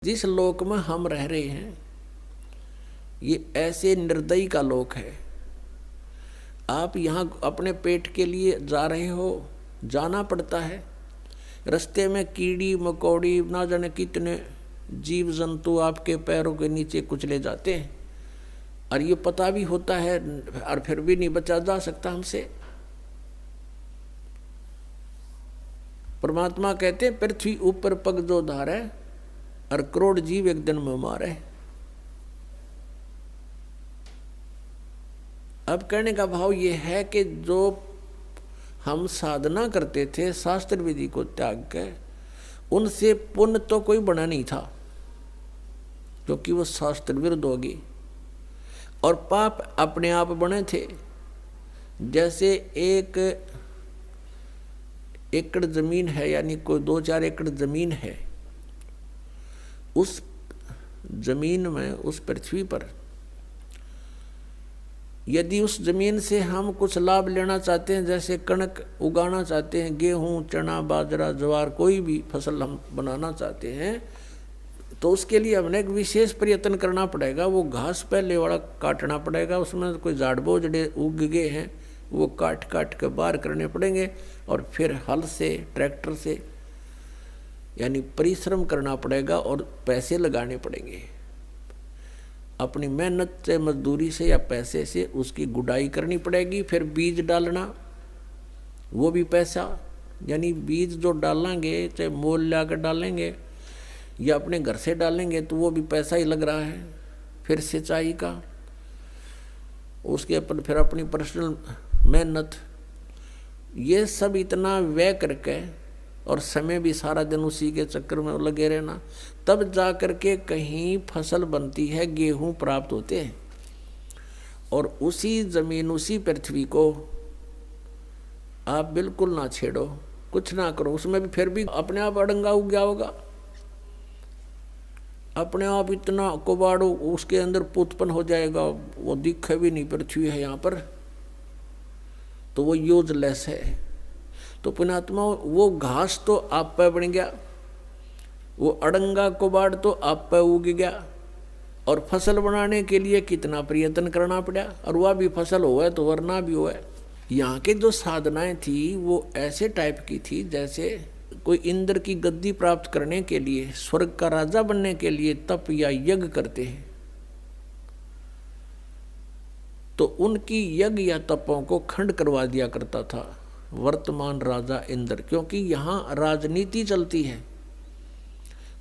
जिस लोक में हम रह रहे हैं ये ऐसे निर्दयी का लोक है। आप यहाँ अपने पेट के लिए जा रहे हो, जाना पड़ता है। रास्ते में कीड़ी मकोड़ी ना जाने कितने जीव जंतु आपके पैरों के नीचे कुचले जाते हैं, और ये पता भी होता है और फिर भी नहीं बचा जा सकता हमसे। परमात्मा कहते हैं पृथ्वी ऊपर पग जो धारे और करोड़ जीव एक दिन में मारे। अब कहने का भाव ये है कि जो हम साधना करते थे शास्त्र विधि को त्याग के, उनसे पुण्य तो कोई बना नहीं था क्योंकि वो शास्त्र विरुद्ध होगी, और पाप अपने आप बने थे। जैसे 1 एकड़ जमीन है, यानी कोई 2-4 एकड़ जमीन है, उस जमीन में, उस पृथ्वी पर यदि उस जमीन से हम कुछ लाभ लेना चाहते हैं, जैसे कणक उगाना चाहते हैं, गेहूं चना बाजरा ज्वार कोई भी फसल हम बनाना चाहते हैं, तो उसके लिए हमने एक विशेष प्रयत्न करना पड़ेगा। वो घास पहले वाला काटना पड़ेगा, उसमें कोई झाड़ बोझड़े उग गए हैं वो काट काट के बाहर करने पड़ेंगे, और फिर हल से ट्रैक्टर से यानी परिश्रम करना पड़ेगा और पैसे लगाने पड़ेंगे। अपनी मेहनत से, मजदूरी से या पैसे से उसकी गुडाई करनी पड़ेगी। फिर बीज डालना, वो भी पैसा, यानी बीज जो डालेंगे चाहे मोल ला कर डालेंगे या अपने घर से डालेंगे तो वो भी पैसा ही लग रहा है। फिर सिंचाई का, उसके ऊपर फिर अपनी पर्सनल मेहनत, ये सब इतना व्यय करके और समय भी सारा दिन उसी के चक्कर में लगे रहना, तब जा कर के कहीं फसल बनती है, गेहूं प्राप्त होते हैं। और उसी जमीन, उसी पृथ्वी को आप बिल्कुल ना छेड़ो, कुछ ना करो, उसमें भी फिर भी अपने आप अड़ंगा उग गया होगा, अपने आप इतना कुबाड़ो उसके अंदर उत्पन्न हो जाएगा, वो दिखे भी नहीं पृथ्वी है यहाँ पर, तो वो यूजलेस है। तो पुण्यात्मा, वो घास तो आप पे बन गया, वो अड़ंगा कुबाड़ तो आप पे उग गया, और फसल बनाने के लिए कितना प्रयत्न करना पड़ा, और वह भी फसल हुआ तो वरना भी हुआ। यहाँ के जो साधनाएं थी वो ऐसे टाइप की थी जैसे कोई इंद्र की गद्दी प्राप्त करने के लिए, स्वर्ग का राजा बनने के लिए तप या यज्ञ करते हैं, तो उनकी यज्ञ या तपों को खंड करवा दिया करता था वर्तमान राजा इंद्र। क्योंकि यहाँ राजनीति चलती है,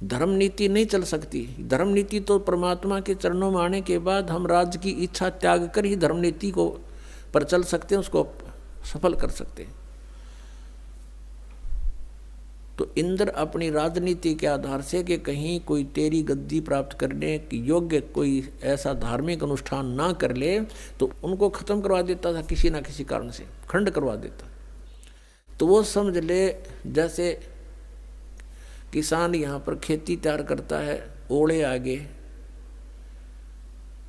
धर्म नीति नहीं चल सकती। धर्म नीति तो परमात्मा के चरणों में आने के बाद हम राज्य की इच्छा त्याग कर ही धर्म नीति को पर चल सकते हैं, उसको सफल कर सकते हैं। तो इंद्र अपनी राजनीति के आधार से कि कहीं कोई तेरी गद्दी प्राप्त करने की योग्य कोई ऐसा धार्मिक अनुष्ठान ना कर ले, तो उनको खत्म करवा देता था, किसी ना किसी कारण से खंड करवा देता। तो वो समझ ले जैसे किसान यहाँ पर खेती तैयार करता है, ओले आगे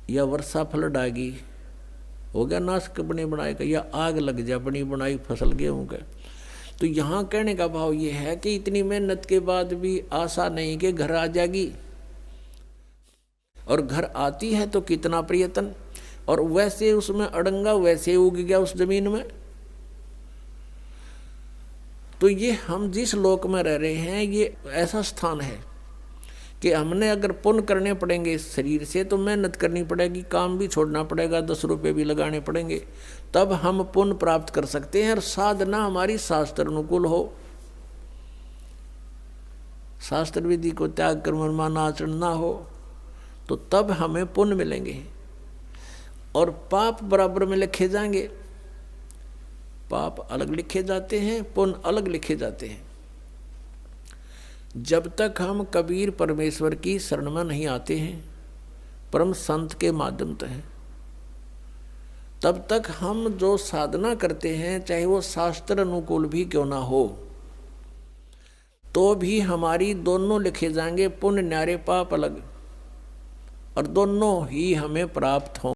या वर्षा फ्लड आ गई, हो गया नाश बने बनाए का, या आग लग जा बनी बनाई फसल गेहूँ का। तो यहाँ कहने का भाव ये है कि इतनी मेहनत के बाद भी आशा नहीं कि घर आ जाएगी, और घर आती है तो कितना प्रयत्न, और वैसे उसमें अड़ंगा वैसे उग गया उस जमीन में। तो ये हम जिस लोक में रह रहे हैं ये ऐसा स्थान है कि हमने अगर पुण्य करने पड़ेंगे इस शरीर से तो मेहनत करनी पड़ेगी, काम भी छोड़ना पड़ेगा, 10 रुपये भी लगाने पड़ेंगे, तब हम पुण्य प्राप्त कर सकते हैं। और साधना हमारी शास्त्र अनुकूल हो, शास्त्र विधि को त्याग कर मनमाना आचरण ना हो, तो तब हमें पुण्य मिलेंगे और पाप बराबर में लिखे जाएंगे। पाप अलग लिखे जाते हैं, पुण्य अलग लिखे जाते हैं। जब तक हम कबीर परमेश्वर की शरण में नहीं आते हैं, परम संत के माध्यम से हैं, तब तक हम जो साधना करते हैं चाहे वो शास्त्र अनुकूल भी क्यों ना हो, तो भी हमारी दोनों लिखे जाएंगे, पुण्य न्यारे पाप अलग, और दोनों ही हमें प्राप्त हों।